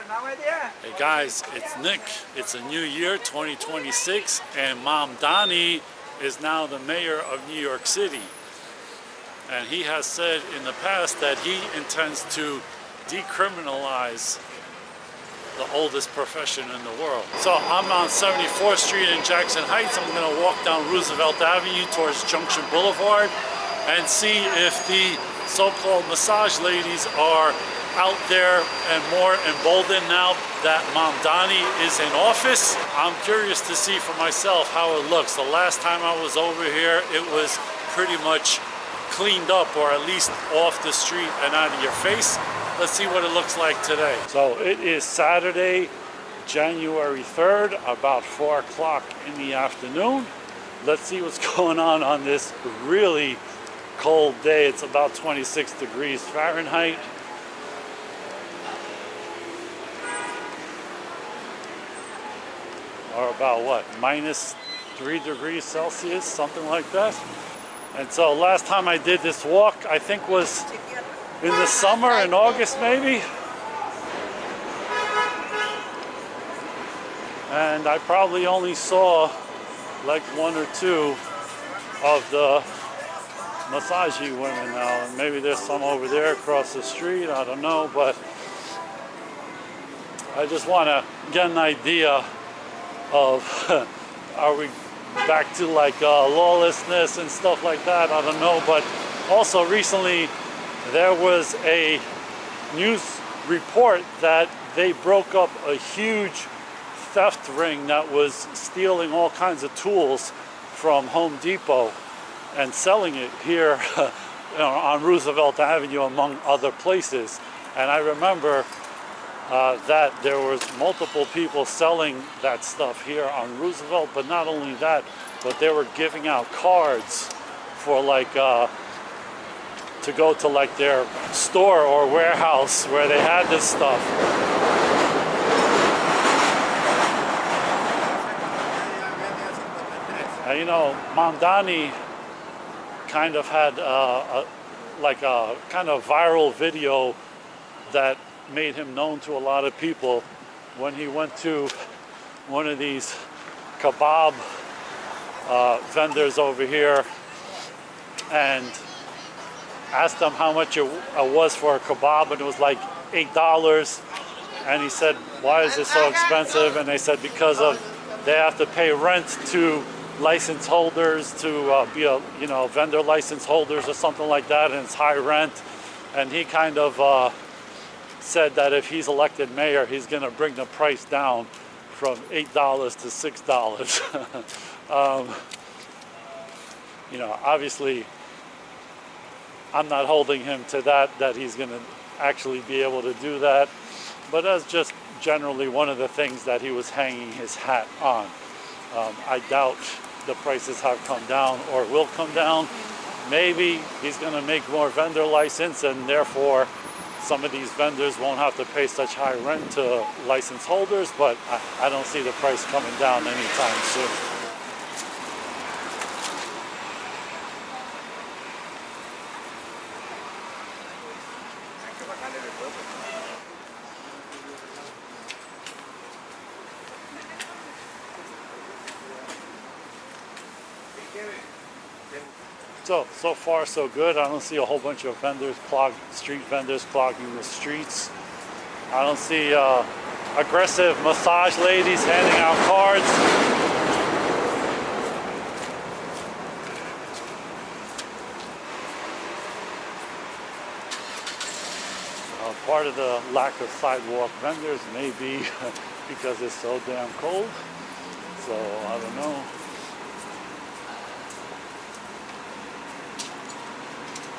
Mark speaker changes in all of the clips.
Speaker 1: Hey guys, it's Nick. It's a new year, 2026, and Mamdani is now the mayor of New York City. And he has said in the past that he intends to decriminalize the oldest profession in the world. So I'm on 74th Street in Jackson Heights. I'm going to walk down Roosevelt Avenue towards Junction Boulevard and see if the so-called massage ladies are out there and more emboldened now that Mamdani is in office. I'm curious to see for myself how it looks. The last time I was over here, it was pretty much cleaned up, or at least off the street and out of your face. Let's see what it looks like today. So it is Saturday, January 3rd, about 4 o'clock in the afternoon. Let's see what's going on this really cold day. It's about 26 degrees Fahrenheit. Or about what, -3 degrees Celsius, something like that. And so last time I did this walk, I think was in the summer, in August maybe. And I probably only saw like 1 or 2 of the massagey women now. And maybe there's some over there across the street, I don't know. But I just want to get an idea of, are we back to like lawlessness and stuff like that? I don't know. But also recently there was a news report that they broke up a huge theft ring that was stealing all kinds of tools from Home Depot and selling it here on Roosevelt Avenue, among other places. And I remember that there was multiple people selling that stuff here on Roosevelt, but not only that, but they were giving out cards for like to go to like their store or warehouse where they had this stuff. And you know, Mamdani kind of had a kind of viral video that made him known to a lot of people when he went to one of these kebab vendors over here and asked them how much it was for a kebab, and it was like $8. And he said, why is it so expensive? And they said because of they have to pay rent to license holders, to be a vendor license holders or something like that, and it's high rent. And he kind of said that if he's elected mayor, he's going to bring the price down from $8 to $6. Obviously I'm not holding him to that he's going to actually be able to do that, but that's just generally one of the things that he was hanging his hat on. I doubt the prices have come down or will come down. Maybe he's going to make more vendor license, and therefore some of these vendors won't have to pay such high rent to license holders, but I don't see the price coming down anytime soon. So far so good. I don't see a whole bunch of street vendors clogging the streets. I don't see aggressive massage ladies handing out cards. Part of the lack of sidewalk vendors may be because it's so damn cold. So I don't know.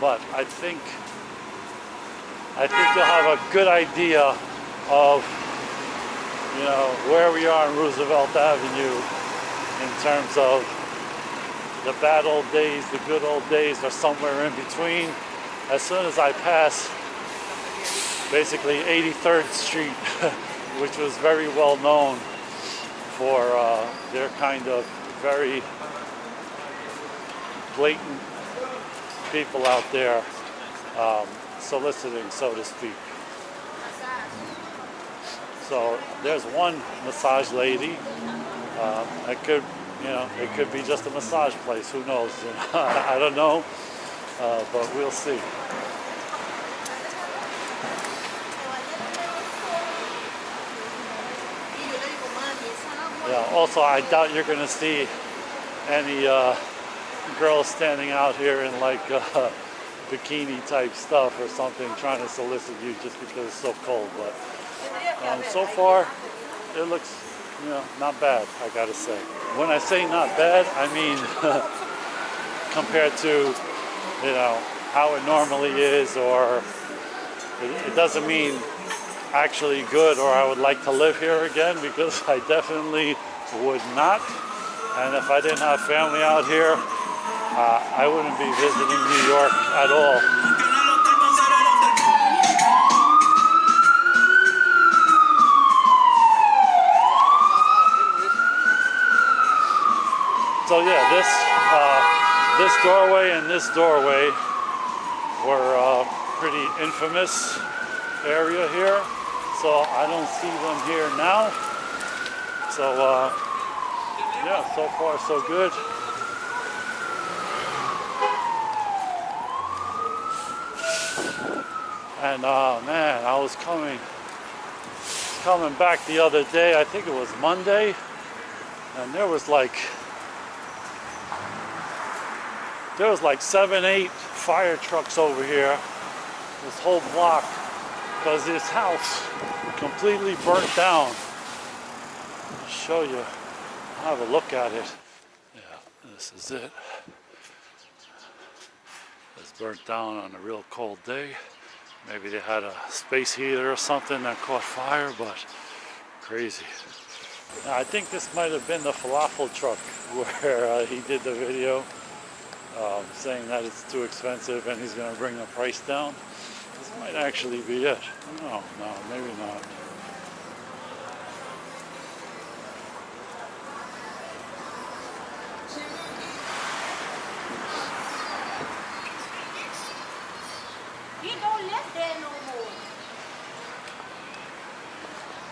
Speaker 1: But I think you'll have a good idea of, where we are in Roosevelt Avenue in terms of the bad old days, the good old days, or somewhere in between. As soon as I pass basically 83rd Street, which was very well known for their kind of very blatant people out there soliciting, so to speak. So there's one massage lady. It could, it could be just a massage place. Who knows? I don't know, but we'll see. Yeah. Also, I doubt you're going to see any girls standing out here in like bikini type stuff or something trying to solicit you just because it's so cold. But so far, it looks, not bad, I gotta say. When I say not bad, I mean compared to, how it normally is, or it doesn't mean actually good or I would like to live here again, because I definitely would not. And if I didn't have family out here, I wouldn't be visiting New York at all. So yeah, this doorway and this doorway were a pretty infamous area here. So I don't see them here now. So yeah, so far so good. And man, I was coming back the other day, I think it was Monday, and there was like 7, 8 fire trucks over here, this whole block, because this house completely burnt down. I'll show you, have a look at it. Yeah, this is it. It's burnt down on a real cold day. Maybe they had a space heater or something that caught fire, but crazy. Now, I think this might have been the falafel truck where he did the video saying that it's too expensive and he's going to bring the price down. This might actually be it. No, maybe not.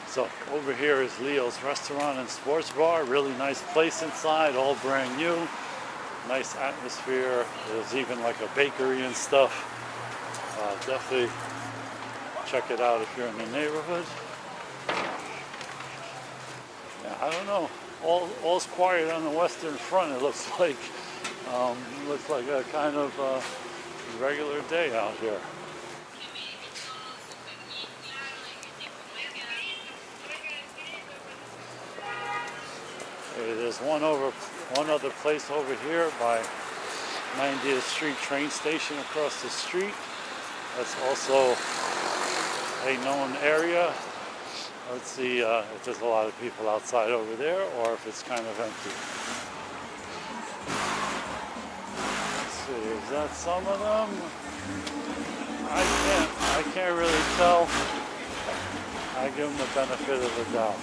Speaker 1: So over here is Leo's Restaurant and Sports Bar. Really nice place inside, all brand new. Nice atmosphere. There's even like a bakery and stuff. Definitely check it out if you're in the neighborhood. Yeah, I don't know. All's quiet on the western front. It looks like a kind of regular day out here. There's one other place over here by 90th Street train station across the street. That's also a known area. Let's see if there's a lot of people outside over there or if it's kind of empty. Let's see, is that some of them? I can't really tell. I give them the benefit of the doubt.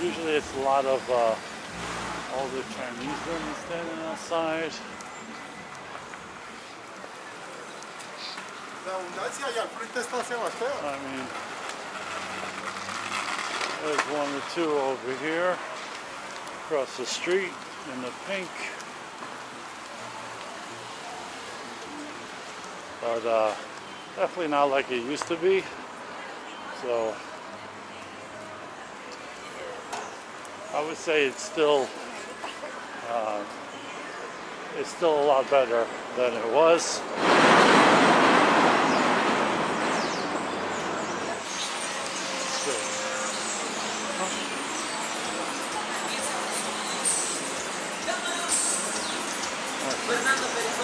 Speaker 1: Usually it's a lot of older Chinese women standing outside. I mean, there's one or two over here, across the street in the pink. But definitely not like it used to be. So I would say it's still a lot better than it was.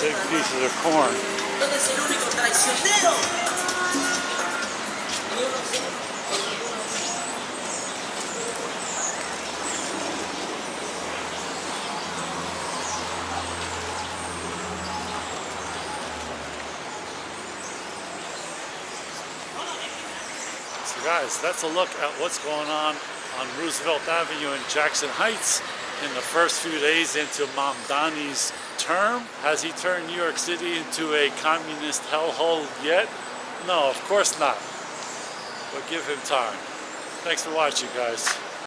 Speaker 1: Big pieces of corn. So guys, that's a look at what's going on Roosevelt Avenue in Jackson Heights in the first few days into Mamdani's term. Has he turned New York City into a communist hellhole yet? No, of course not. but give him time. Thanks for watching, guys.